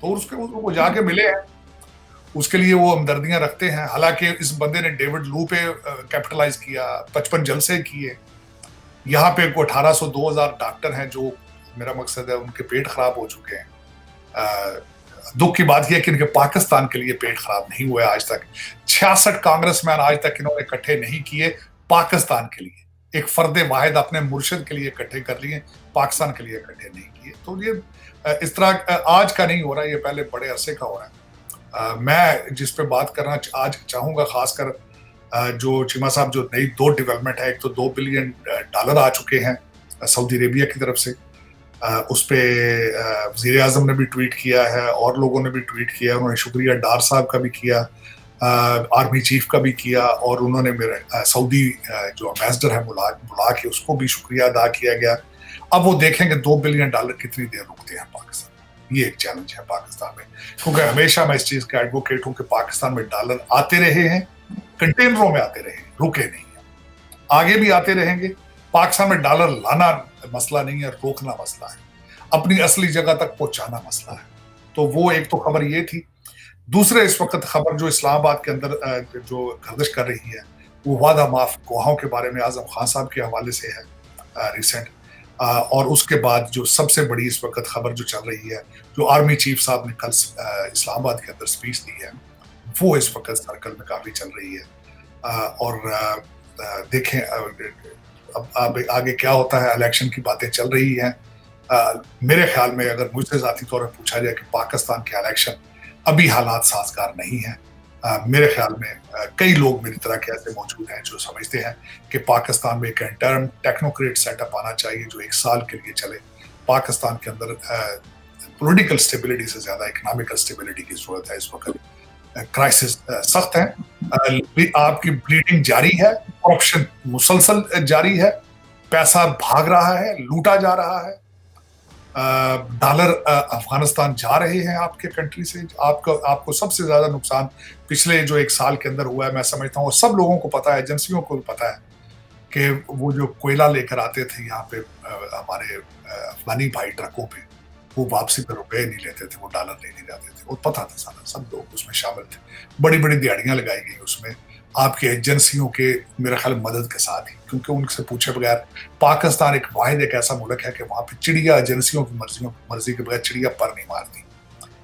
تو وہ جا کے ملے ہیں, اس کے لیے وہ ہمدردیاں رکھتے ہیں. حالانکہ اس بندے نے ڈیوڈ لو پہ کیپٹلائز کیا, 55 جلسے کیے. یہاں پہ 1800-2000 ڈاکٹر ہیں جو, میرا مقصد ہے, ان کے پیٹ خراب ہو چکے ہیں. دکھ کی بات یہ ہے کہ ان کے پاکستان کے لیے پیٹ خراب نہیں ہوا آج تک. 66 کانگریس مین آج تک انہوں نے اکٹھے نہیں کیے پاکستان کے لیے. ایک فرد واحد اپنے مرشد کے لیے اکٹھے کر لیے, پاکستان کے لیے اکٹھے نہیں کیے. تو یہ اس طرح آج کا نہیں ہو رہا, یہ پہلے بڑے عرصے کا ہو رہا ہے. میں جس پہ بات کرنا آج چاہوں گا, خاص کر جو چیمہ صاحب, جو نئی 2 ڈیولپمنٹ ہے. ایک تو $2 بلین آ چکے ہیں سعودی عربیہ کی طرف سے. اس پہ وزیر اعظم نے بھی ٹویٹ کیا ہے, اور لوگوں نے بھی ٹویٹ کیا. انہوں نے شکریہ ڈار صاحب کا بھی کیا, آرمی چیف کا بھی کیا, اور انہوں نے میرے سعودی جو امبیسڈر ہے بلا کے اس کو بھی شکریہ ادا کیا گیا. اب وہ دیکھیں کہ $2 بلین کتنی دیر رکتے ہیں پاکستان. یہ ایک چیلنج ہے پاکستان میں, کیونکہ ہمیشہ میں اس چیز کا ایڈوکیٹ ہوں کہ پاکستان میں ڈالر آتے رہے ہیں, کنٹینروں میں آتے رہے ہیں, رکے نہیں ہیں, آگے بھی آتے رہیں گے. پاکستان میں ڈالر لانا مسئلہ نہیں ہے, روکنا مسئلہ ہے, اپنی اصلی جگہ تک پہنچانا مسئلہ ہے. تو وہ ایک تو خبر یہ تھی. دوسرے اس وقت خبر جو اسلام آباد کے اندر جو گردش کر رہی ہے, وہ وعدہ معاف گواہوں کے بارے میں اعظم خان صاحب کے حوالے سے ہے ریسنٹ. اور اس کے بعد جو سب سے بڑی اس وقت خبر جو چل رہی ہے, جو آرمی چیف صاحب نے کل اسلام آباد کے اندر سپیچ دی ہے, وہ اس وقت سرکل میں کافی چل رہی ہے. اور دیکھیں اب آگے کیا ہوتا ہے. الیکشن کی باتیں چل رہی ہیں. میرے خیال میں اگر مجھ سے ذاتی طور پر پوچھا جائے کہ پاکستان کے الیکشن ابھی حالات سازگار نہیں ہیں, میرے خیال میں کئی لوگ میری طرح کے ایسے موجود ہیں جو سمجھتے ہیں کہ پاکستان میں ایک انٹرم ٹیکنوکریٹ سیٹ اپ آنا چاہیے جو 1 سال کے لیے چلے. پاکستان کے اندر پولیٹیکل اسٹیبلٹی سے زیادہ اکنامکل اسٹیبلٹی کی ضرورت ہے. اس وقت کرائسس سخت ہے, آپ کی بلیڈنگ جاری ہے, کرپشن مسلسل جاری ہے, پیسہ بھاگ رہا ہے, لوٹا جا رہا ہے, ڈالر افغانستان جا رہے ہیں آپ کے کنٹری سے. آپ کو سب سے زیادہ نقصان پچھلے جو 1 سال کے اندر ہوا ہے, میں سمجھتا ہوں, اور سب لوگوں کو پتا ہے, ایجنسیوں کو بھی پتا ہے, کہ وہ جو کوئلہ لے کر آتے تھے یہاں پہ ہمارے افغانی بھائی ٹرکوں پہ, وہ واپسی پہ روپے نہیں لیتے تھے, وہ ڈالر نہیں جاتے تھے. وہ پتا تھا سارا, سب لوگ اس میں شامل تھے. بڑی بڑی دیہڑیاں لگائی گئی اس میں آپ کے ایجنسیوں کے میرے خیال مدد کے ساتھ ہی, کیونکہ ان سے پوچھے بغیر پاکستان ایک ایسا ملک ہے کہ وہاں پہ چڑیا ایجنسیوں کی مرضی کے بغیر چڑیا پر نہیں مارتی.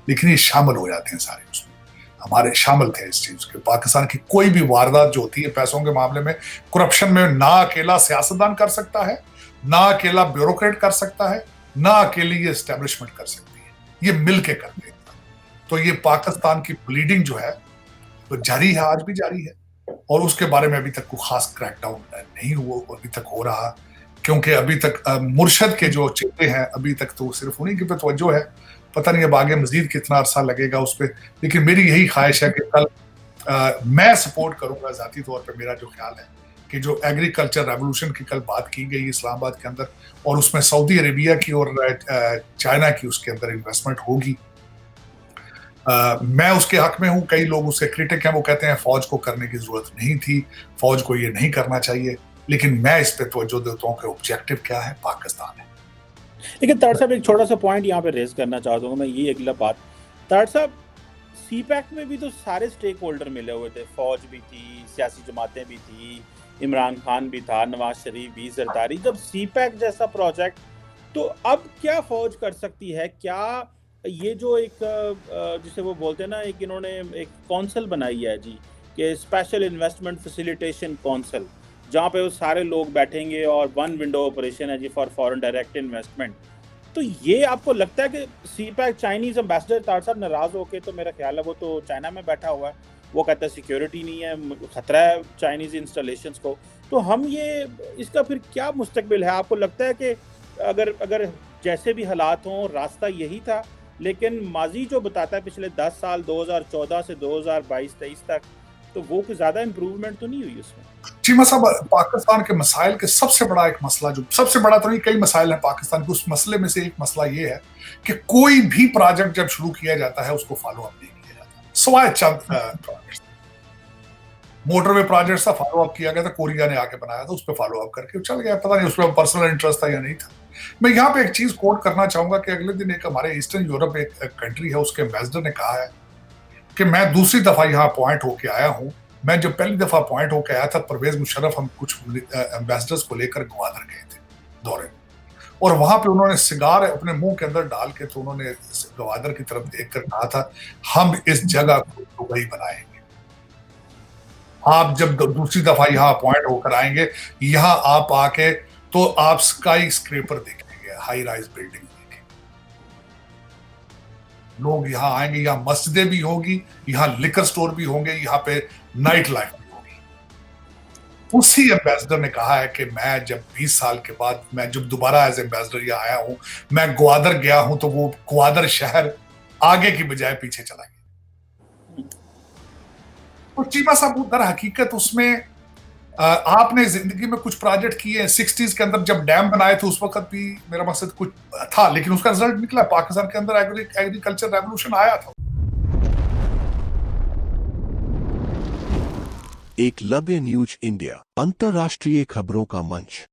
لیکن یہ شامل ہو جاتے ہیں سارے اس میں. ہمارے شامل تھے اس چیز کے. پاکستان کی کوئی بھی واردات جو ہوتی ہے پیسوں کے معاملے میں, کرپشن میں, نہ اکیلا سیاستدان کر سکتا ہے, نہ اکیلا بیوروکریٹ کر سکتا ہے, نہ اکیلی یہ اسٹیبلشمنٹ کر سکتی ہے, یہ مل کے کرتے ہیں. تو یہ پاکستان کی بلیڈنگ جو ہے وہ جاری ہے, آج بھی جاری ہے, اور اس کے بارے میں ابھی تک کوئی خاص کریک ڈاؤن نہیں ہوا, ابھی تک ہو رہا, کیونکہ ابھی تک مرشد کے جو چہرے ہیں ابھی تک تو صرف انہیں کی پہ توجہ ہے. پتہ نہیں اب آگے مزید کتنا عرصہ لگے گا اس پہ, لیکن میری یہی خواہش ہے کہ کل میں سپورٹ کروں گا ذاتی طور پہ. میرا جو خیال ہے کہ جو ایگریکلچر ریولوشن کی کل بات کی گئی اسلام آباد کے اندر, اور اس میں سعودی عربیہ کی اور چائنا کی اس کے اندر انویسٹمنٹ ہوگی, میں اس کے حق میں ہوں. کئی لوگ اس کے کرٹک ہیں, وہ کہتے ہیں فوج کو کرنے کی ضرورت نہیں تھی, فوج کو یہ نہیں کرنا چاہیے, لیکن میں اس پہ توجہ دیتا ہوں کہ آبجیکٹو کیا ہے, پاکستان ہے. لیکن طاہر صاحب ایک چھوٹا سا پوائنٹ یہاں پہ ریز کرنا چاہتا ہوں میں, یہ اگلا بات. طاہر صاحب سی پیک میں بھی تو سارے سٹیک ہولڈر ملے ہوئے تھے, فوج بھی تھی, سیاسی جماعتیں بھی تھی, عمران خان بھی تھا, نواز شریف بھی, زرداری. جب سی پیک جیسا پروجیکٹ, تو اب کیا فوج کر سکتی ہے؟ کیا یہ جو ایک جسے وہ بولتے ہیں نا, ایک انہوں نے ایک کونسل بنائی ہے جی, کہ اسپیشل انویسٹمنٹ فیسیلیٹیشن کونسل, جہاں پہ وہ سارے لوگ بیٹھیں گے اور 1 ونڈو آپریشن ہے جی فار فورن ڈائریکٹ انویسٹمنٹ. تو یہ آپ کو لگتا ہے کہ سی پیک چائنیز امبیسڈر طاہر صاحب ناراض ہو کے, تو میرا خیال ہے وہ تو چائنا میں بیٹھا ہوا ہے, وہ کہتا ہے سیکیورٹی نہیں ہے, خطرہ ہے چائنیز انسٹالیشنز کو, تو ہم یہ اس کا پھر کیا مستقبل ہے؟ آپ کو لگتا ہے کہ اگر جیسے بھی حالات ہوں راستہ یہی تھا, لیکن ماضی جو بتاتا ہے پچھلے 10 سال 2014 سے 2022-23 تک, تو وہ کوئی زیادہ امپروومنٹ تو نہیں ہوئی اس میں؟ چیمہ صاحب, پاکستان کے مسائل کے سب سے بڑا ایک مسئلہ, جو سب سے بڑا تو نہیں, کئی مسائل ہیں پاکستان کے, اس مسئلے میں سے ایک مسئلہ یہ ہے کہ کوئی بھی پروجیکٹ جب شروع کیا جاتا ہے اس کو فالو اپ نہیں کیا جاتا, سوائے چند پروجیکٹس. موٹر وے پروجیکٹ کا فالو اپ کیا گیا تھا, کوریا نے آ کے بنایا تھا, اس پہ فالو اپ کر کے چل گیا, پتہ نہیں اس پہ پرسنل انٹرسٹ تھا یا نہیں تھا. میں یہاں پہ ایک چیز کوٹ کرنا چاہوں گا کہ اگلے دن ایک ہمارے ایسٹرن یورپ ایک کنٹری ہے، اس کے ایمبیسڈر نے کہا ہے کہ میں دوسری دفعہ یہاں اپوائنٹ ہو کے آیا ہوں، میں جب پہلی دفعہ اپوائنٹ ہو کے آیا تھا پرویز مشرف ہم کچھ ایمبیسڈرز کو لے کر گوادر گئے تھے دورے، اور وہاں پہ انہوں نے سگار اپنے منہ کے اندر ڈال کے تو انہوں نے گوادر کی طرف دیکھ کر کہا تھا ہم اس جگہ کو دبئی بنائیں گے، آپ جب دوسری دفعہ یہاں اپوائنٹ ہو کر آئیں گے یہاں آپ آ کے تو آپ اسکائی اسکریپر دیکھیں گے، ہائی رائز بلڈنگ دیکھیں گے، لوگ یہاں آئیں گے، یہاں مسجدیں بھی ہوگی، یہاں لکر سٹور بھی ہوں گے، یہاں پہ نائٹ لائف بھی ہوگی۔ اسی ایمبیسڈر نے کہا ہے کہ میں جب 20 سال کے بعد میں جب دوبارہ ایز ایمبیسڈر یہاں آیا ہوں، میں گوادر گیا ہوں تو وہ گوادر شہر آگے کی بجائے پیچھے چلا گیا۔ تو چیمہ صاحب در حقیقت اس میں آپ نے زندگی میں کچھ پروجیکٹ کیے ہیں، 60s کے اندر جب ڈیم بنائے تھے اس وقت بھی میرا مقصد کچھ تھا، لیکن اس کا رزلٹ نکلا، پاکستان کے اندر ایگریکلچر ریولوشن آیا تھا۔ ایکلویہ نیوز انڈیا، انترراشٹریہ خبروں کا منچ۔